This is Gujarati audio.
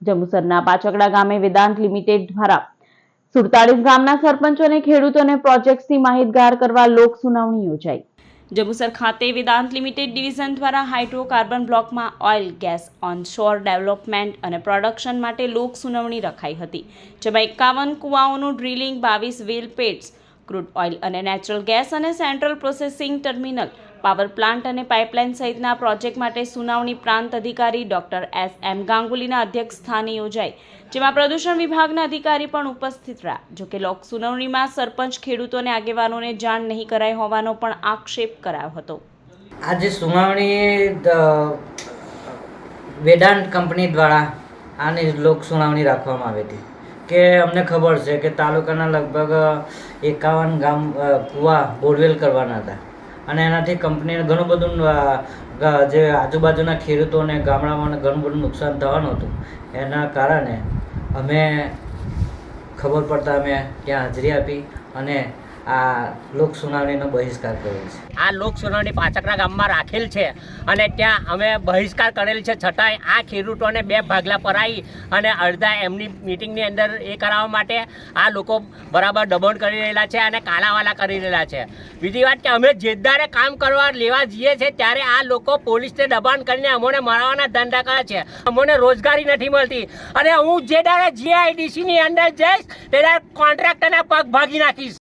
જંબુસરના પાચકડા ગામે વેદાંત લિમિટેડ દ્વારા 47 ગામના સરપંચો અને ખેડૂતોને પ્રોજેક્ટથી માહિતગાર કરવા લોક સુનાવણી યોજાઈ। જંબુસર ખાતે વેદાંત લિમિટેડ ડિવિઝન દ્વારા હાઇડ્રોકાર્બન બ્લોકમાં ઓઇલ ગેસ ઓનશોર ડેવલપમેન્ટ અને પ્રોડક્શન માટે લોક સુનાવણી રખાઈ હતી, જેમાં 51 કુવાઓનું ડ્રિલિંગ, 22 વેલ પેડ્સ, ક્રૂડ ઓઇલ અને નેચરલ ગેસ અને central processing terminal, power plant અને પાઇપલાઇન સહિતના પ્રોજેક્ટ માટે સુનાવણી પ્રાંત અધિકારી ડોક્ટર એસ.એમ. ગાંગુલીના અધ્યક્ષસ્થાને યોજાઈ, જેમાં પ્રદૂષણ વિભાગના અધિકારી પણ ઉપસ્થિત રહ્યા। જોકે લોક સુનાવણીમાં સરપંચ, ખેડૂતો અને આગેવાનોને જાણ નહીં કરાઈ હોવાનો પણ આક્ષેપ કરાયો હતો। આજે સુનાવણી વેદાંત કંપની દ્વારા આની લોક સુનાવણી રાખવામાં આવી હતી કે અમને ખબર છે કે તાલુકાના લગભગ 51 ગામ કુવા બોરવેલ કરવાના હતા અને એનાથી કંપનીને ઘણું બધું જે આજુબાજુના ખેડૂતોને ગામડાઓને ઘણું બધું નુકસાન થવાનું હતું। એના કારણે અમે ખબર પડતા અમે ત્યાં હાજરી આપી અને આ લોક સુનાવણીનો બહિષ્કાર કરેલ છે। આ લોક સુનાવણી પાચકડા ગામમાં રાખેલ છે અને ત્યાં અમે બહિષ્કાર કરેલ છે, છતાંય આ ખેડૂતોને 2 ભાગલા પરાઈ અને અડધા એમની મિટિંગની અંદર એ કરાવવા માટે આ લોકો બરાબર દબાણ કરી રહેલા છે અને કાલાવાલા કરી રહેલા છે। બીજી વાત કે અમે જેદારે કામ કરવા લેવા જઈએ છીએ ત્યારે આ લોકો પોલીસને દબાણ કરીને અમોને મારવાના ધંધા કરે છે, અમોને રોજગારી નથી મળતી અને હું જે દાડે GIDC ની અંદર જઈશ તે દાડે કોન્ટ્રાક્ટરના પગ ભાગી નાખીશ।